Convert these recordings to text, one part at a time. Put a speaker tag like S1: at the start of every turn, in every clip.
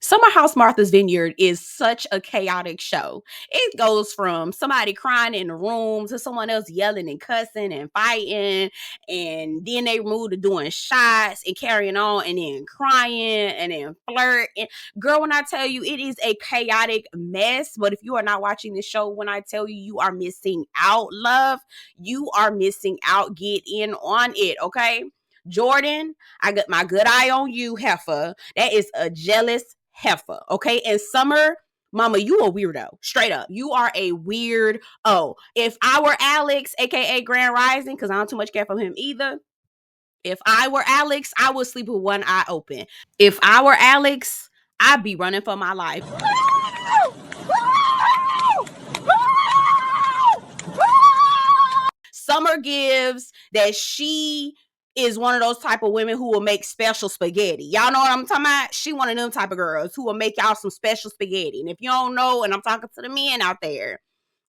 S1: Summer House Martha's Vineyard is such a chaotic show. It goes from somebody crying in the room to someone else yelling and cussing and fighting, and then they move to doing shots and carrying on and then crying and then flirting. Girl, when I tell you it is a chaotic mess, but if you are not watching this show, when I tell you you are missing out, love, you are missing out. Get in on it, okay? Jordan, I got my good eye on you, heifer. That is a jealous heifer, okay? And Summer, mama, you a weirdo. Straight up. You are a weird. Oh, if I were Alex, aka Grand Rising, because I don't too much care from him either. If I were Alex, I would sleep with one eye open. If I were Alex, I'd be running for my life. Summer gives that she is one of those type of women who will make special spaghetti. Y'all know what I'm talking about? She one of them type of girls who will make y'all some special spaghetti. And if you don't know, and I'm talking to the men out there,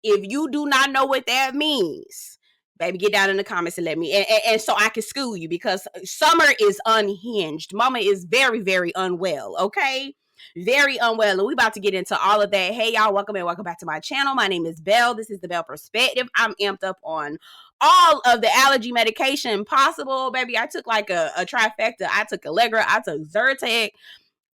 S1: if you do not know what that means, baby, get down in the comments and let me, and so I can school you, because Summer is unhinged. Mama is very, very unwell, okay? Very unwell. And we about to get into all of that. Hey, y'all, welcome and welcome back to my channel. My name is Belle. This is the Belle Perspective. I'm amped up on all of the allergy medication possible, baby. I took like a trifecta. I took Allegra. I took Zyrtec.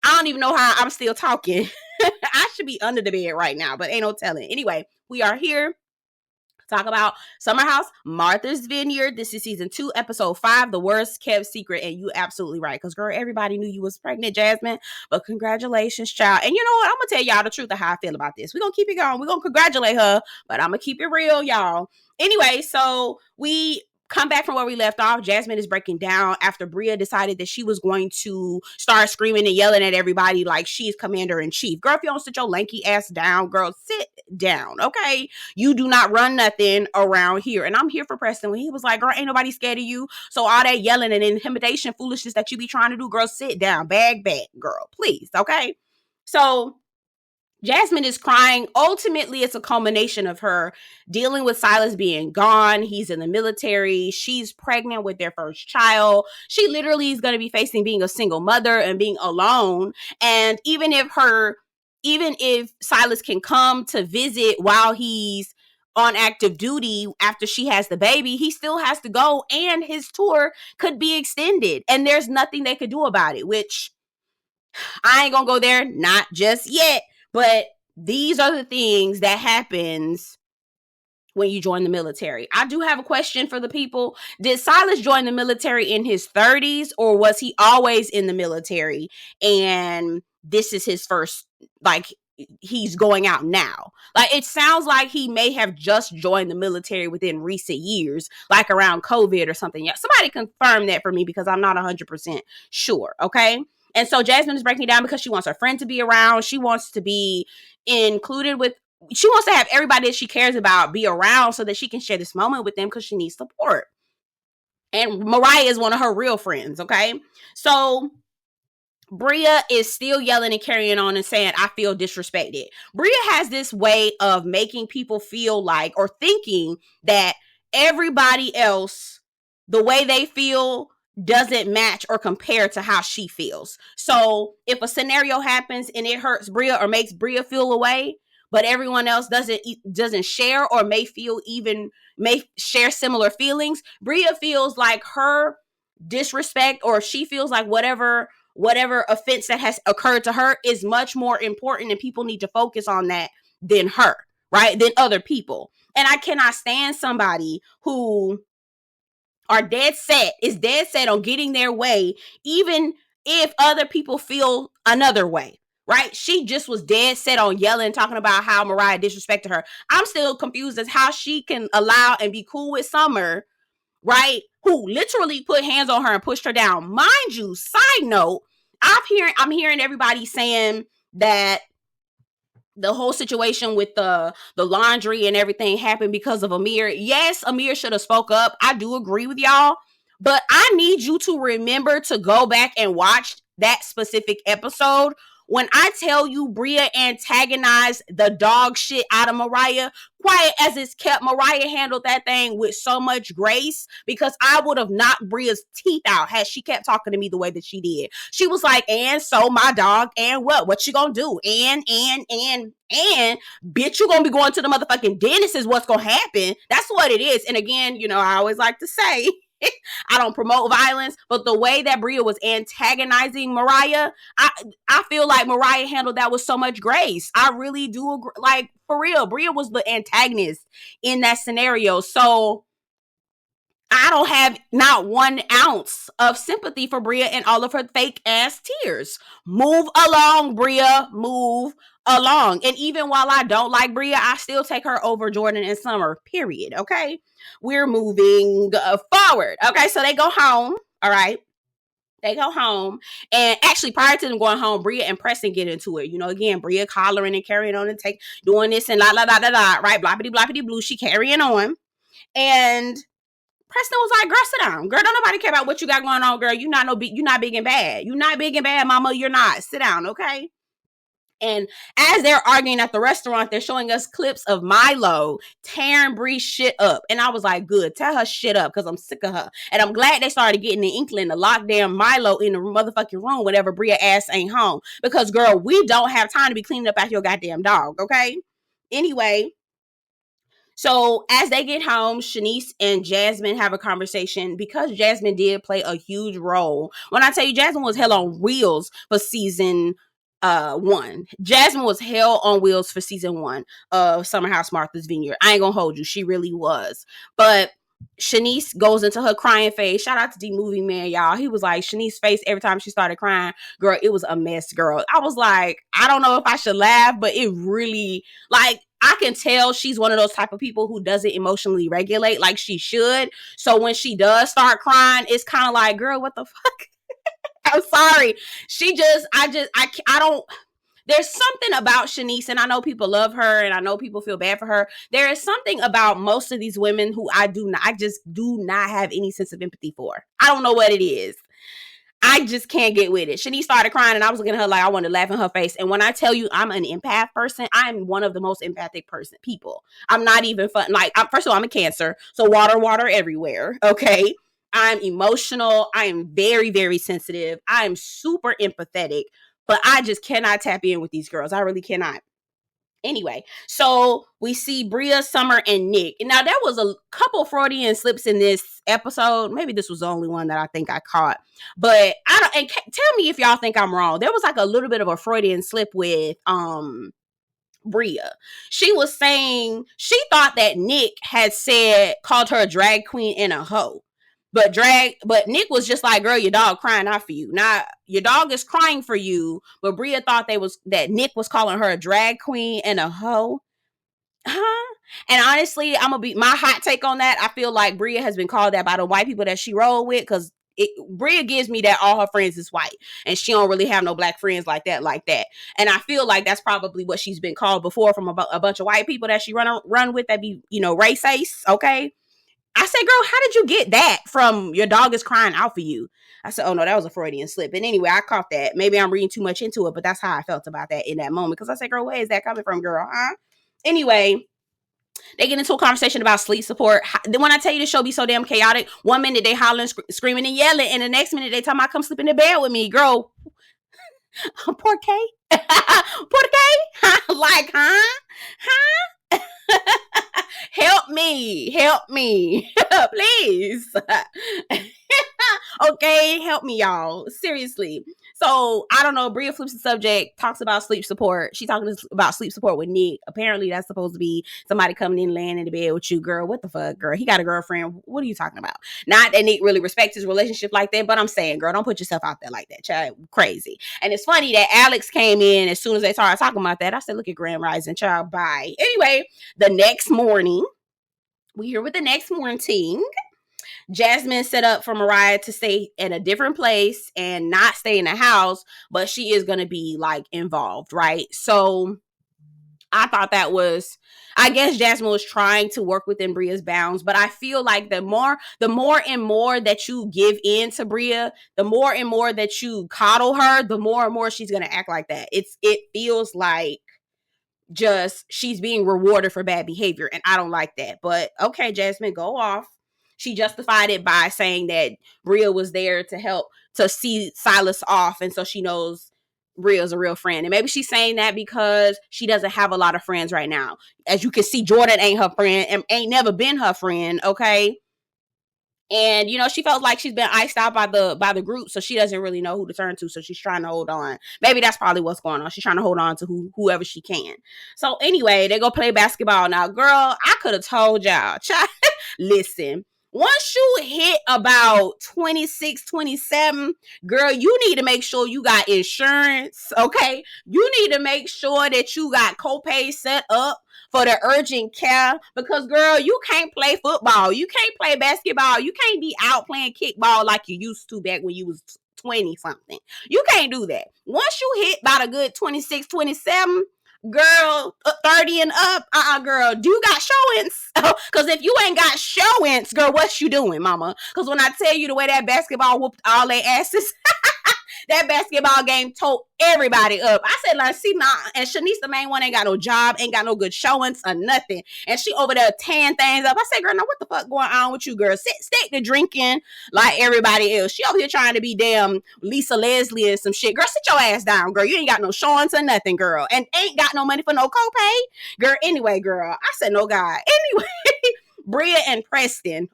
S1: I don't even know how I'm still talking. I should be under the bed right now, but ain't no telling. Anyway, we are here to talk about Summer House Martha's Vineyard. This is season 2, episode 5, The Worst Kept Secret. And you absolutely right, because girl, everybody knew you was pregnant, Jasmine. But congratulations, child. And you know what? I'm gonna tell y'all the truth of how I feel about this. We're gonna keep it going. We're gonna congratulate her, but I'm gonna keep it real, y'all. Anyway, so we come back from where we left off. Jasmine is breaking down after Bria decided that she was going to start screaming and yelling at everybody like she's commander-in-chief. Girl, if you don't sit your lanky ass down, girl, sit down, okay? You do not run nothing around here. And I'm here for Preston when he was like, girl, ain't nobody scared of you. So all that yelling and intimidation foolishness that you be trying to do, girl, sit down. Bag back, girl, please, okay? So Jasmine is crying. Ultimately, it's a culmination of her dealing with Silas being gone. He's in the military. She's pregnant with their first child. She literally is going to be facing being a single mother and being alone. And even if Silas can come to visit while he's on active duty after she has the baby, he still has to go, and his tour could be extended. And there's nothing they could do about it, which I ain't gonna go there, not just yet. But these are the things that happens when you join the military. I do have a question for the people. Did Silas join the military in his 30s, or was he always in the military and this is his first, like, he's going out now? Like, it sounds like he may have just joined the military within recent years, like around COVID or something. Yeah, somebody confirm that for me, because I'm not 100% sure, okay? And so Jasmine is breaking down because she wants her friend to be around. She wants to be included with, she wants to have everybody that she cares about be around so that she can share this moment with them, because she needs support. And Mariah is one of her real friends, okay? So Bria is still yelling and carrying on and saying, I feel disrespected. Bria has this way of making people feel like, or thinking that everybody else, the way they feel doesn't match or compare to how she feels. So if a scenario happens and it hurts Bria or makes Bria feel away, but everyone else doesn't share, or may share similar feelings, Bria feels like her disrespect, or she feels like whatever offense that has occurred to her is much more important, and people need to focus on that than her, right? Than other people. And I cannot stand somebody who is dead set on getting their way, even if other people feel another way, right? She just was dead set on yelling, talking about how Mariah disrespected her. I'm still confused as how she can allow and be cool with Summer, right? Who literally put hands on her and pushed her down. Mind you, side note, I'm hearing everybody saying that the whole situation with the laundry and everything happened because of Amir. Yes, Amir should have spoke up. I do agree with y'all. But I need you to remember to go back and watch that specific episode When I tell you Bria antagonized the dog shit out of Mariah, quiet as it's kept, Mariah handled that thing with so much grace, because I would have knocked Bria's teeth out had she kept talking to me the way that she did. She was like, and so my dog, and what you gonna do? And bitch, you gonna be going to the motherfucking dentist is what's gonna happen. That's what it is. And again, you know, I always like to say, I don't promote violence, but the way that Bria was antagonizing Mariah, I feel like Mariah handled that with so much grace. I really do agree. Like, for real, Bria was the antagonist in that scenario. So I don't have not 1 ounce of sympathy for Bria and all of her fake ass tears. Move along, Bria. Move along. And even while I don't like Bria, I still take her over Jordan and Summer, period. Okay? We're moving forward. Okay? So they go home. All right? They go home. And actually, prior to them going home, Bria and Preston get into it. You know, again, Bria hollering and carrying on and doing this and la la la la la, right? Bloppity bloppity blue. She carrying on. And Preston was like, girl, sit down. Girl, don't nobody care about what you got going on, girl. You're not big and bad. You're not big and bad, mama. You're not. Sit down, okay? And as they're arguing at the restaurant, they're showing us clips of Milo tearing Bree shit up. And I was like, good, tell her shit up, because I'm sick of her. And I'm glad they started getting the inkling to lock down Milo in the motherfucking room whenever Bria ass ain't home. Because, girl, we don't have time to be cleaning up after your goddamn dog, okay? Anyway, so as they get home, Shanice and Jasmine have a conversation, because Jasmine did play a huge role. When I tell you, Jasmine was hell on wheels for season 1. Jasmine was hell on wheels for season 1 of Summer House Martha's Vineyard. I ain't gonna hold you. She really was. But Shanice goes into her crying phase. Shout out to D Movie Man, y'all. He was like, Shanice's face every time she started crying, girl, it was a mess, girl. I was like, I don't know if I should laugh, but it really, like, I can tell she's one of those type of people who doesn't emotionally regulate like she should. So when she does start crying, it's kind of like, girl, what the fuck? I'm sorry. I don't, there's something about Shanice, and I know people love her and I know people feel bad for her. There is something about most of these women who I just do not have any sense of empathy for. I don't know what it is. I just can't get with it. Shanice started crying and I was looking at her like I wanted to laugh in her face. And when I tell you I'm an empath person, I'm one of the most empathic people. I'm not even fun. Like, first of all, I'm a Cancer. So water everywhere. Okay. I'm emotional. I am very, very sensitive. I am super empathetic, but I just cannot tap in with these girls. I really cannot. Anyway, so we see Bria, Summer, and Nick. Now, there was a couple Freudian slips in this episode. Maybe this was the only one that I think I caught. But tell me if y'all think I'm wrong. There was like a little bit of a Freudian slip with Bria. She was saying she thought that Nick had called her a drag queen and a hoe. But Nick was just like, girl, your dog crying out for you. Now, your dog is crying for you, but Bria thought that Nick was calling her a drag queen and a hoe. Huh? And honestly, I'm gonna be my hot take on that. I feel like Bria has been called that by the white people that she rolled with, because Bria gives me that all her friends is white, and she don't really have no black friends like that. And I feel like that's probably what she's been called before from a bunch of white people that she run with that be, racist. Okay. I said, girl, how did you get that from your dog is crying out for you? I said, oh no, that was a Freudian slip. And anyway, I caught that. Maybe I'm reading too much into it, but that's how I felt about that in that moment. Because I said, girl, where is that coming from, girl? Huh? Anyway, they get into a conversation about sleep support. Then when I tell you the show be so damn chaotic, 1 minute they hollering, screaming and yelling, and the next minute they tell me I come sleep in the bed with me, girl. Poor Kay. Poor Kay. Like, huh? Help me, please. Okay, help me, y'all. Seriously. So, I don't know. Bria flips the subject, talks about sleep support. She's talking about sleep support with Nick. Apparently, that's supposed to be somebody coming in, laying in the bed with you, girl. What the fuck, girl? He got a girlfriend. What are you talking about? Not that Nick really respects his relationship like that, but I'm saying, girl, don't put yourself out there like that, child. Crazy. And it's funny that Alex came in as soon as they started talking about that. I said, look at Grand Rising, child. Bye. Anyway, the next morning, we here with the next morning. Jasmine set up for Mariah to stay in a different place and not stay in the house, but she is going to be like involved, right? So I thought that was, I guess Jasmine was trying to work within Bria's bounds, but I feel like the more and more that you give in to Bria, the more and more that you coddle her, the more and more she's gonna act like that. It feels like just she's being rewarded for bad behavior, and I don't like that. But okay, Jasmine, go off. She justified it by saying that Bria was there to help to see Silas off, and so she knows Bria's a real friend. And maybe she's saying that because she doesn't have a lot of friends right now. As you can see, Jordan ain't her friend and ain't never been her friend, okay? And you know, she felt like she's been iced out by the group, so she doesn't really know who to turn to, so she's trying to hold on. Maybe that's probably what's going on. She's trying to hold on to whoever she can. So anyway, they go play basketball. Now, girl, I could have told y'all, listen, once you hit about 26, 27, girl, you need to make sure you got insurance, okay? You need to make sure that you got copay set up for the urgent care, because girl, you can't play football, you can't play basketball, you can't be out playing kickball like you used to back when you was 20 something. You can't do that. Once you hit about a good 26, 27, girl, 30 and up, girl, do you got showings? Because if you ain't got showings, girl, what you doing, mama? Because when I tell you the way that basketball whooped all their asses, that basketball game told everybody up. I said, like, see, nah, and Shanice, the main one, ain't got no job, ain't got no good showings or nothing. And she over there tearing things up. I said, girl, now what the fuck going on with you, girl? Stick to drinking like everybody else. She over here trying to be damn Lisa Leslie and some shit. Girl, sit your ass down, girl. You ain't got no showings or nothing, girl. And ain't got no money for no copay. Girl, anyway, girl. I said, no, God. Anyway, Bria and Preston,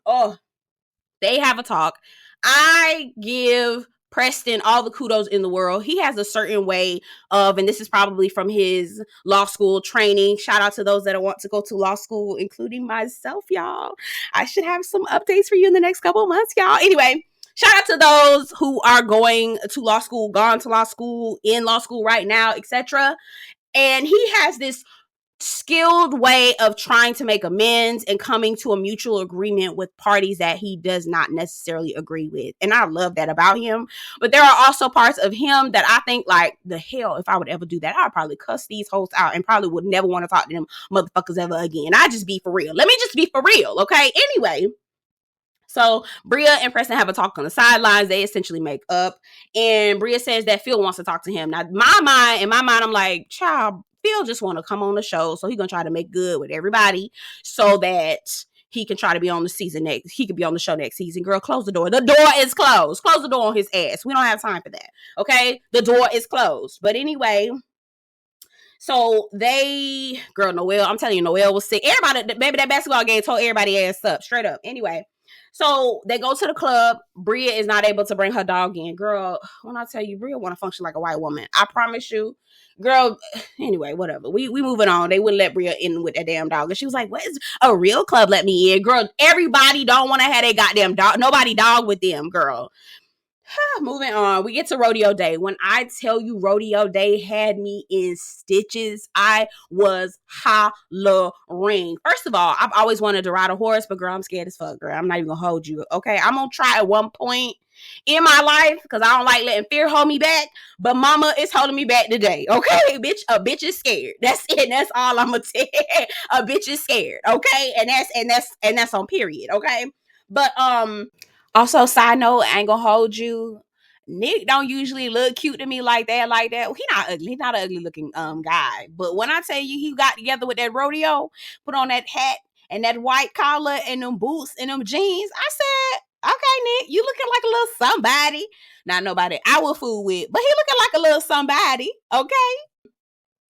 S1: they have a talk. I give Preston all the kudos in the world. He has a certain way of, and this is probably from his law school training. Shout out to those that want to go to law school, including myself, y'all. I should have some updates for you in the next couple of months, y'all. Anyway, shout out to those who are going to law school, gone to law school, in law school right now, etc. And he has this skilled way of trying to make amends and coming to a mutual agreement with parties that he does not necessarily agree with. And I love that about him. But there are also parts of him that I think, like, the hell, if I would ever do that, I'd probably cuss these hoes out and probably would never want to talk to them motherfuckers ever again. I just be for real. Let me just be for real, okay? Anyway, so Bria and Preston have a talk on the sidelines. They essentially make up. And Bria says that Phil wants to talk to him. Now, in my mind, I'm like, child, Phil just want to come on the show. So he's going to try to make good with everybody so that he can try to be on the season next. He could be on the show next season. Girl, close the door. The door is closed. Close the door on his ass. We don't have time for that. Okay? The door is closed. But anyway, so girl, Noelle, I'm telling you, Noelle was sick. Everybody, baby, that basketball game told everybody ass up. Straight up. Anyway. So they go to the club. Bria is not able to bring her dog in. Girl, when I tell you, Bria want to function like a white woman. I promise you. Girl, anyway, whatever. We moving on. They wouldn't let Bria in with that damn dog. And she was like, what is a real club let me in? Girl, everybody don't want to have their goddamn dog. Nobody dog with them, girl. Moving on, we get to rodeo day. When I tell you rodeo day had me in stitches, I was hollering. First of all, I've always wanted to ride a horse, but girl, I'm scared as fuck, girl. I'm not even gonna hold you, okay? I'm gonna try at one point in my life because I don't like letting fear hold me back, but mama is holding me back today, okay? Bitch, a bitch is scared. That's it. That's all I'm gonna tell. A bitch is scared, okay? And that's on period, okay? But also, side note, I ain't gonna hold you. Nick don't usually look cute to me like that. He not ugly. He's not an ugly looking guy. But when I tell you he got together with that rodeo, put on that hat and that white collar and them boots and them jeans, I said, okay, Nick, you looking like a little somebody. Not nobody I will fool with, but he looking like a little somebody, okay?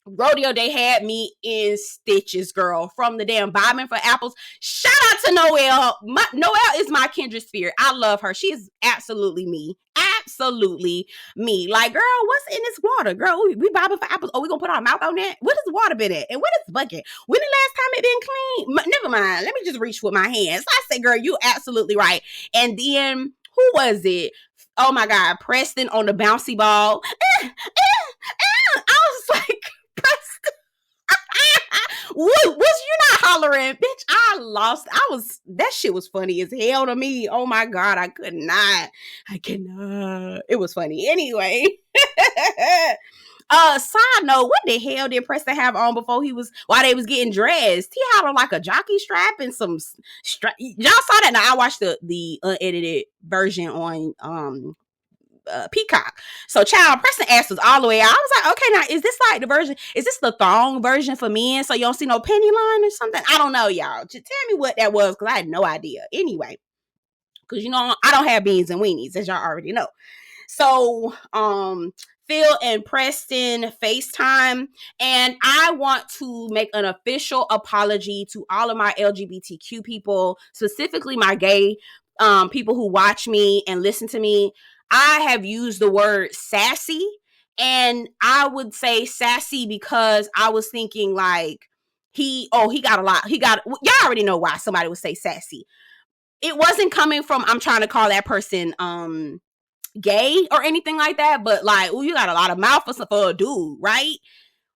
S1: Rodeo day had me in stitches, girl, from the damn bobbing for apples. Shout out to Noelle. Noelle is my kindred spirit. I love her. She is absolutely me. Absolutely me. Like, girl, what's in this water? Girl, we bobbing for apples. Oh, we gonna put our mouth on that? What has the water been at? And what is the bucket? When the last time it been clean? Never mind. Let me just reach with my hands. I say, girl, you absolutely right. And then, who was it? Oh my God, Preston on the bouncy ball. I was like, was you not hollering? Bitch, I lost. That shit was funny as hell to me. Oh my God, I cannot. It was funny. Anyway. Side note, what the hell did Preston have on before while they was getting dressed? He had on like a jockey strap and some strap. Y'all saw that? Now I watched the unedited version on Peacock. So child, Preston ass was all the way out. I was like, okay, now is this like the version? Is this the thong version for men? So you don't see no penny line or something? I don't know, y'all. Just tell me what that was, because I had no idea. Anyway, because I don't have beans and weenies, as y'all already know. So Phil and Preston FaceTime, and I want to make an official apology to all of my LGBTQ people, specifically my gay people who watch me and listen to me. I have used the word sassy, and I would say sassy because I was thinking like he got a lot. Y'all already know why somebody would say sassy. It wasn't coming from I'm trying to call that person gay or anything like that, but like, oh, you got a lot of mouth for a dude, right?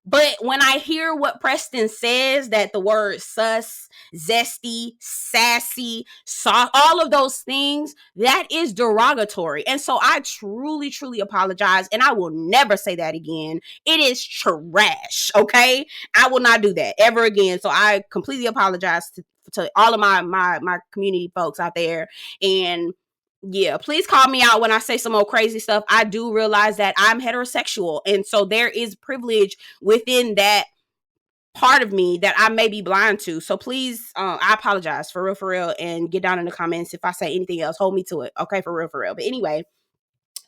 S1: But when I hear what Preston says, that the word sus, zesty, sassy, soft, all of those things, that is derogatory. And so I truly, truly apologize. And I will never say that again. It is trash. Okay. I will not do that ever again. So I completely apologize to all of my community folks out there. And yeah, please call me out when I say some more crazy stuff. I do realize that I'm heterosexual, and so there is privilege within that part of me that I may be blind to. So please, I apologize for real, and get down in the comments if I say anything else. Hold me to it, okay? For real. But anyway,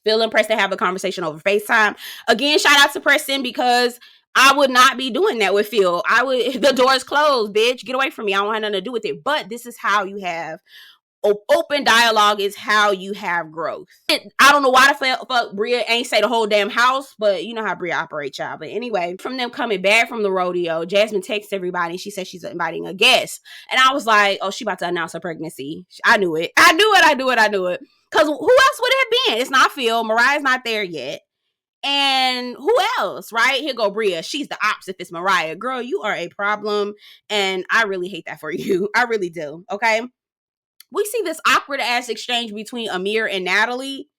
S1: Phil and Preston have a conversation over FaceTime. Again, shout out to Preston, because I would not be doing that with Phil. The door is closed, bitch. Get away from me. I don't have nothing to do with it. But this is how you have open dialogue, is how you have growth. I don't know why the fuck Bria ain't say the whole damn house, but you know how Bria operates, y'all. But anyway, from them coming back from the rodeo, Jasmine texts everybody and she says she's inviting a guest. And I was like, oh, she about to announce her pregnancy. I knew it. Because who else would it have been? It's not Phil. Mariah's not there yet. And who else, right? Here go Bria. She's the opposite. If it's Mariah, girl, you are a problem. And I really hate that for you. I really do. Okay. We see this awkward ass exchange between Amir and Natalie.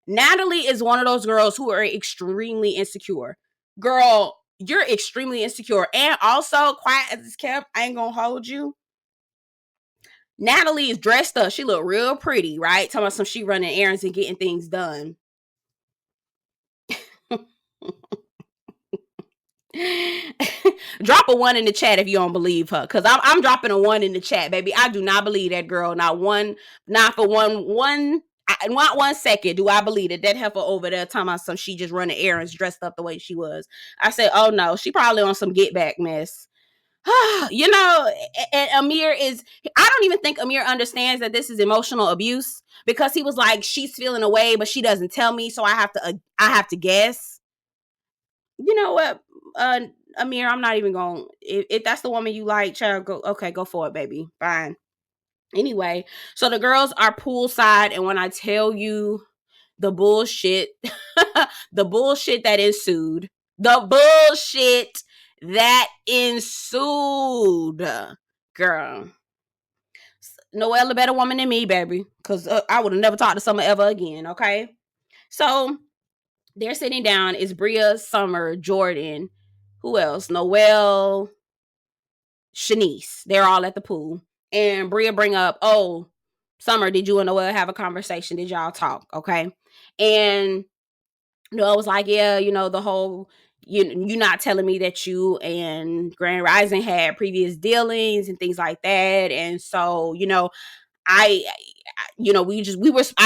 S1: Natalie is one of those girls who are extremely insecure. Girl, you're extremely insecure. And also, quiet as it's kept, I ain't gonna hold you. Natalie is dressed up. She look real pretty, right? Talking about she running errands and getting things done. Drop a 1 in the chat if you don't believe her, because I'm dropping a 1 in the chat, baby. I do not believe that girl. Not for one 1 second do I believe that heifer over there talking about she just running errands dressed up the way she was. I said, oh no, she probably on some get back mess. And Amir I don't even think Amir understands that this is emotional abuse, because he was like, she's feeling away but she doesn't tell me, so I have to guess. You know what, Amir, I'm not even going. If that's the woman you like, child, go for it, baby. Fine. Anyway, so the girls are poolside, and when I tell you the bullshit, the bullshit that ensued, girl. Noelle a better woman than me, baby, because I would have never talked to someone ever again. Okay, so they're sitting down. It's Bria, Summer, Jordan. Who else? Noelle, Shanice. They're all at the pool. And Bria bring up, oh, Summer, did you and Noelle have a conversation? Did y'all talk? Okay. And Noelle was like, yeah, the whole, you not telling me that you and Grand Rising had previous dealings and things like that. And so, I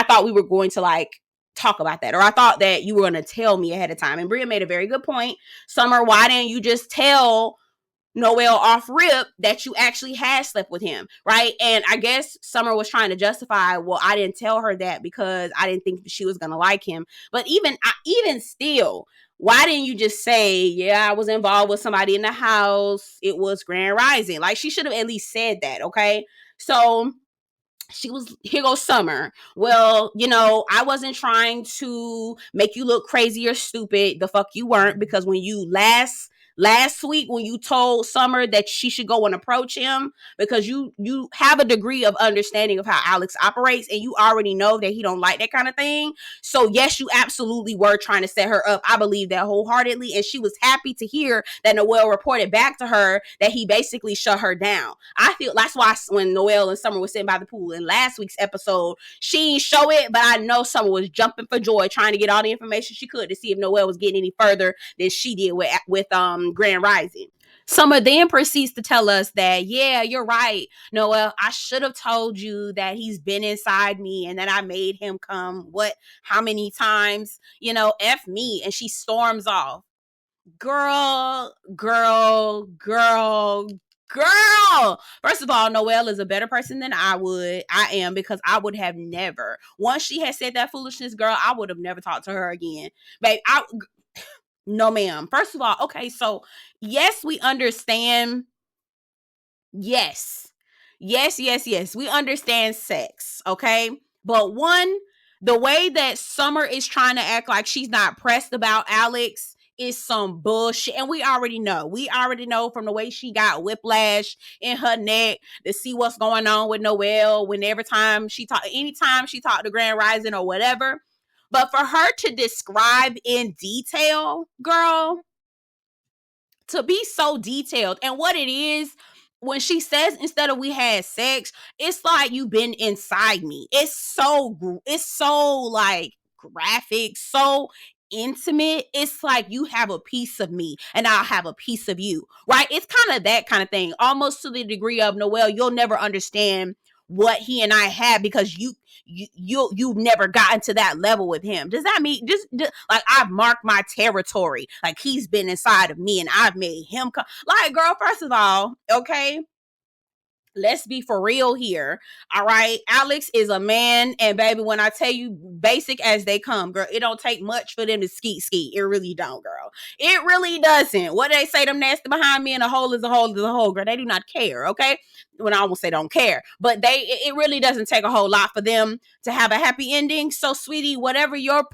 S1: thought we were going to like talk about that, or I thought that you were going to tell me ahead of time. And Bria made a very good point. Summer, why didn't you just tell Noelle off rip that you actually had slept with him, right? And I guess Summer was trying to justify, well, I didn't tell her that because I didn't think she was going to like him. But even still, why didn't you just say, yeah, I was involved with somebody in the house, it was Grand Rising? Like, she should have at least said that, okay? So here goes Summer. Well, I wasn't trying to make you look crazy or stupid. The fuck you weren't, because when you last last week when you told Summer that she should go and approach him because you have a degree of understanding of how Alex operates and you already know that he don't like that kind of thing. So yes, you absolutely were trying to set her up. I believe that wholeheartedly, and she was happy to hear that Noelle reported back to her that he basically shut her down. I feel that's why when Noelle and Summer was sitting by the pool in last week's episode, she didn't show it, but I know Summer was jumping for joy trying to get all the information she could to see if Noelle was getting any further than she did with Grand Rising. Summer then proceeds to tell us that, yeah, you're right, Noelle. I should have told you that he's been inside me and that I made him come. How many times? F me. And she storms off. Girl. First of all, Noelle is a better person than I am, because I would have never. Once she had said that foolishness, girl, I would have never talked to her again. Babe, no, ma'am. First of all, okay, so yes, we understand. Yes. We understand sex, okay? But one, the way that Summer is trying to act like she's not pressed about Alex is some bullshit. And we already know. We already know from the way she got whiplash in her neck to see what's going on with Noelle anytime she talked to Grand Rising or whatever. But for her to describe in detail, girl, to be so detailed, and what it is, when she says instead of we had sex, it's like you've been inside me. It's so like graphic, so intimate. It's like you have a piece of me and I'll have a piece of you, right? It's kind of that kind of thing, almost to the degree of, Noelle, you'll never understand what he and I have because you've never gotten to that level with him. Does that mean just like I've marked my territory? Like he's been inside of me and I've made him come. Like, girl, first of all, okay, let's be for real here. All right. Alex is a man. And baby, when I tell you basic as they come, girl, it don't take much for them to skeet. It really don't, girl. It really doesn't. What do they say? Them nasty behind me and a hole is a hole is a hole, girl. They do not care. Okay. When I almost say don't care, but it really doesn't take a whole lot for them to have a happy ending. So sweetie, whatever you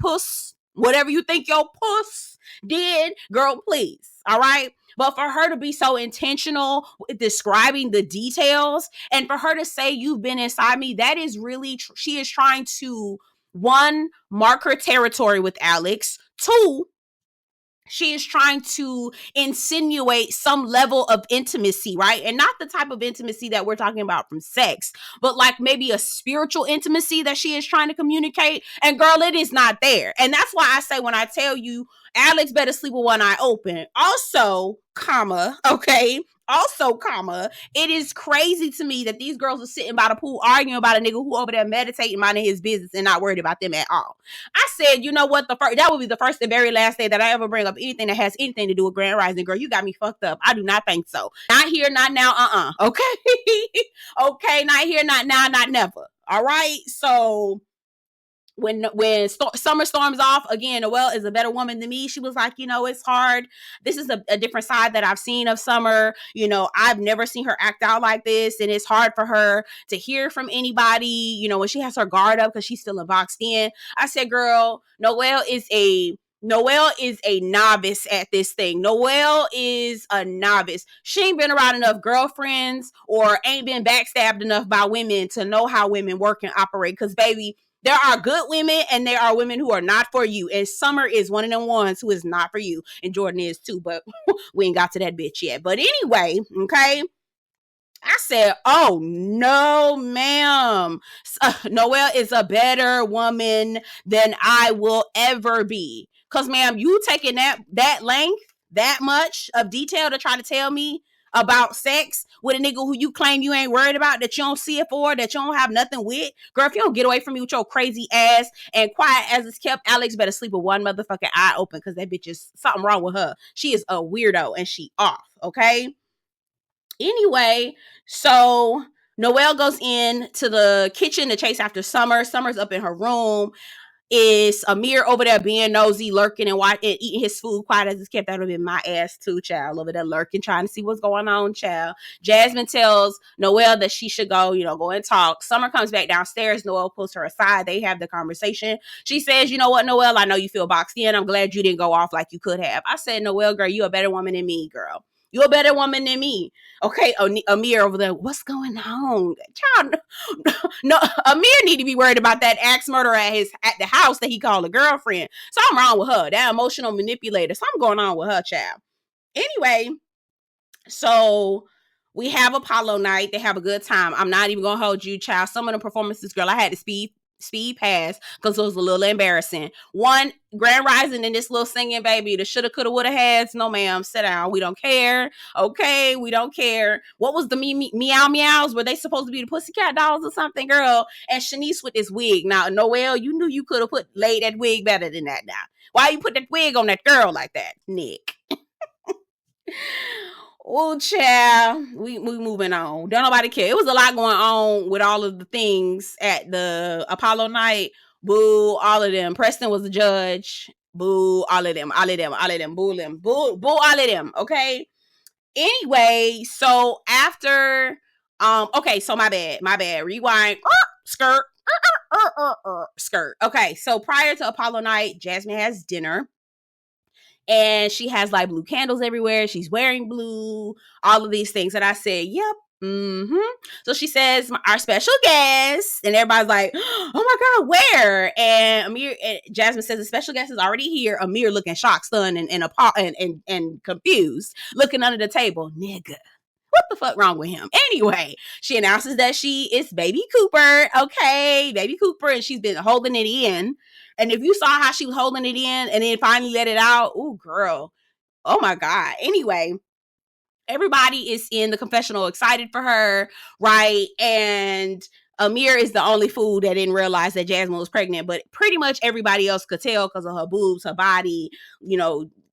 S1: think your puss did, girl, please. All right. But for her to be so intentional with describing the details and for her to say you've been inside me, that is really, she is trying to, one, mark her territory with Alex. Two, she is trying to insinuate some level of intimacy, right? And not the type of intimacy that we're talking about from sex, but like maybe a spiritual intimacy that she is trying to communicate. And girl, it is not there. And that's why I say when I tell you, Alex better sleep with one eye open. Also, it is crazy to me that these girls are sitting by the pool arguing about a nigga who over there meditating, minding his business and not worried about them at all. I said, you know what? That would be the first and very last day that I ever bring up anything that has anything to do with Grand Rising. Girl, you got me fucked up. I do not think so. Not here, not now, okay? Okay, not here, not now, not never. All right? So when Summer storms off, again, Noelle is a better woman than me. She was like, it's hard. This is a different side that I've seen of Summer. I've never seen her act out like this. And it's hard for her to hear from anybody, when she has her guard up because she's still boxed in. I said, girl, Noelle is a novice at this thing. Noelle is a novice. She ain't been around enough girlfriends or ain't been backstabbed enough by women to know how women work and operate. Because, baby, there are good women and there are women who are not for you. And Summer is one of them ones who is not for you. And Jordan is too, but we ain't got to that bitch yet. But anyway, okay. I said, oh, no, ma'am. Noelle is a better woman than I will ever be. Because, ma'am, you taking that length, that much of detail to try to tell me about sex with a nigga who you claim you ain't worried about, that you don't see it for, that you don't have nothing with. Girl, if you don't get away from me with your crazy ass and quiet as it's kept, Alex better sleep with one motherfucking eye open because that bitch is something wrong with her. She is a weirdo and she off, okay? Anyway, so Noelle goes in to the kitchen to chase after Summer. Summer's up in her room. Is Amir over there being nosy, lurking and eating his food quiet as it's kept. That would have been my ass too, child. Over there lurking, trying to see what's going on, child. Jasmine tells Noelle that she should go, go and talk. Summer comes back downstairs. Noelle pulls her aside. They have the conversation. She says, you know what, Noelle, I know you feel boxed in. I'm glad you didn't go off like you could have. I said, Noelle, girl, you a better woman than me, girl. You're a better woman than me. Okay, Amir over there, what's going on? Child, no, Amir need to be worried about that axe murder at the house that he called a girlfriend. Something wrong with her. That emotional manipulator. Something going on with her, child. Anyway, so we have Apollo night. They have a good time. I'm not even gonna hold you, child. Some of the performances, girl, I had to speed pass because it was a little embarrassing. One, Grand Rising and this little singing baby, the shoulda, coulda, woulda has. No, ma'am, sit down. We don't care. Okay, we don't care. What was the meow meows? Were they supposed to be the Pussycat Dolls or something, girl? And Shanice with this wig. Now, Noelle, you knew you could have laid that wig better than that. Now, why you put that wig on that girl like that, Nick? Oh, child, we moving on. Don't nobody care. It was a lot going on with all of the things at the Apollo night. Boo, all of them. Preston was the judge. Boo, all of them. Boo them. Boo, all of them. Okay. Anyway, so after, okay, so my bad. Rewind. Skirt. Skirt. Okay, so prior to Apollo night, Jasmine has dinner. And she has like blue candles everywhere. She's wearing blue, all of these things. And I said, yep. So she says, our special guest. And everybody's like, oh my God, where? And Jasmine says, the special guest is already here. Amir looking shocked, stunned, and confused, looking under the table. Nigga. What the fuck wrong with him? Anyway, she announces that she is baby Cooper. Okay, baby Cooper. And she's been holding it in. And if you saw how she was holding it in and then finally let it out, ooh, girl. Oh my God. Anyway, everybody is in the confessional excited for her, right? And Amir is the only fool that didn't realize that Jasmine was pregnant, but pretty much everybody else could tell because of her boobs, her body,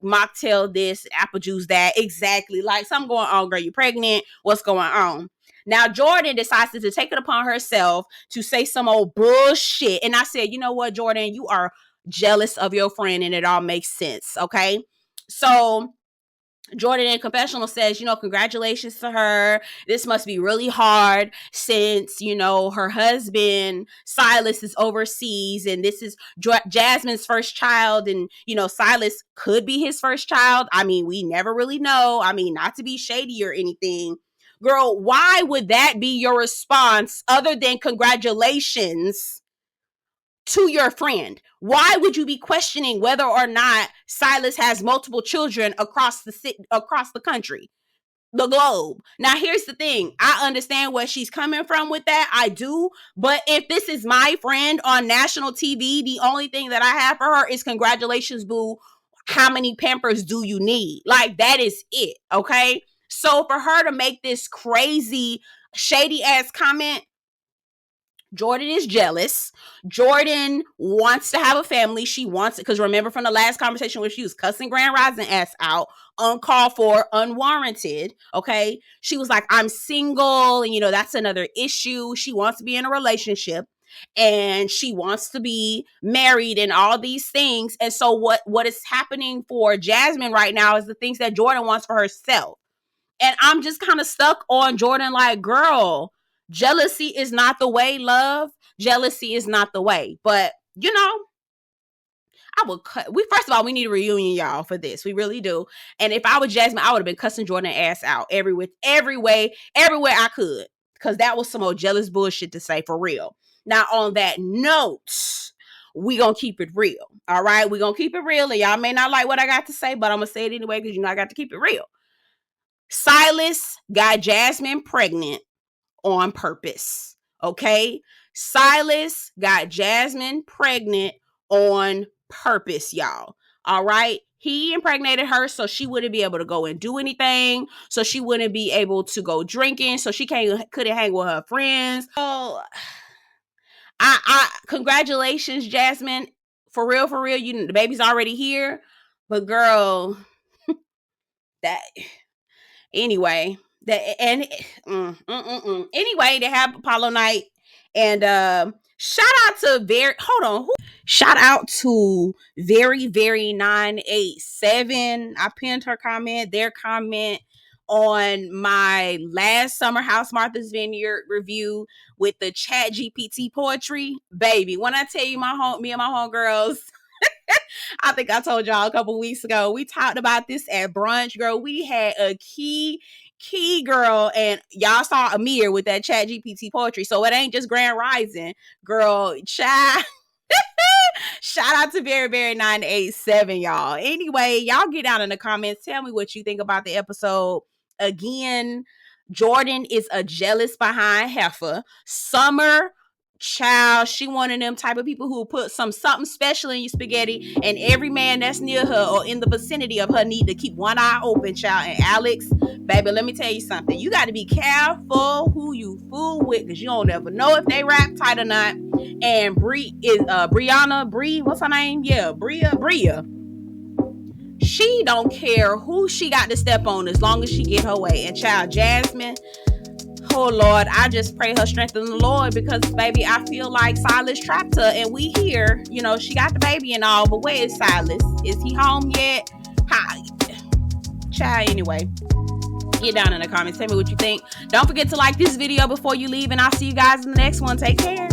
S1: mocktail this, apple juice that. Exactly. Like, something going on, girl. You pregnant? What's going on? Now, Jordan decides to take it upon herself to say some old bullshit. And I said, you know what, Jordan? You are jealous of your friend and it all makes sense, okay? So Jordan in confessional says, congratulations to her. This must be really hard since, her husband, Silas, is overseas and this is Jasmine's first child. And, Silas could be his first child. I mean, we never really know. I mean, not to be shady or anything. Girl, why would that be your response other than congratulations to your friend? Why would you be questioning whether or not Silas has multiple children across the country, the globe? Now, here's the thing. I understand where she's coming from with that. I do. But if this is my friend on national TV, the only thing that I have for her is congratulations, boo. How many Pampers do you need? Like, that is it. Okay. So for her to make this crazy, shady ass comment, Jordan is jealous. Jordan wants to have a family. She wants it because remember from the last conversation where she was cussing Grand Rising ass out, uncalled for, unwarranted. Okay. She was like, I'm single. And that's another issue. She wants to be in a relationship and she wants to be married and all these things. And so what is happening for Jasmine right now is the things that Jordan wants for herself. And I'm just kind of stuck on Jordan like, girl, jealousy is not the way, love. Jealousy is not the way. But, I would first of all, we need a reunion, y'all, for this. We really do. And if I was Jasmine, I would have been cussing Jordan ass out everywhere I could. Because that was some old jealous bullshit to say, for real. Now, on that note, we gonna keep it real. All right? We gonna keep it real. And y'all may not like what I got to say, but I'm gonna say it anyway because I got to keep it real. Silas got Jasmine pregnant on purpose. Okay? Silas got Jasmine pregnant on purpose, y'all. All right? He impregnated her so she wouldn't be able to go and do anything. So she wouldn't be able to go drinking. So she couldn't hang with her friends. So I congratulations, Jasmine. For real, the baby's already here. But girl, that... Anyway, anyway, they have Apollo night, and shout out to hold on, Shout out to very 987. I pinned her comment, their comment on my last Summer House Martha's Vineyard review with the Chat GPT poetry. Baby, when I tell you me and my homegirls, I think I told y'all a couple weeks ago, we talked about this at brunch, girl. We had a key girl, and y'all saw Amir with that Chat GPT poetry. So it ain't just Grand Rising, girl. Child. Shout out to very 987, y'all. Anyway, y'all get down in the comments. Tell me what you think about the episode. Again, Jordan is a jealous behind heifer. Summer, child, she one of them type of people who put something special in your spaghetti, and every man that's near her or in the vicinity of her need to keep one eye open, child. And Alex, baby, let me tell you something. You got to be careful who you fool with, because you don't ever know if they rap tight or not. And Bria, what's her name? Yeah, Bria. She don't care who she got to step on as long as she get her way. And child, Jasmine, oh Lord, I just pray her strength in the Lord, because baby, I feel like Silas trapped her, and we here, you know, she got the baby and all, but where is Silas? Is he home yet? Hi, child. Anyway, get down in the comments, tell me what you think. Don't forget to like this video before you leave, and I'll see you guys in the next one. Take care.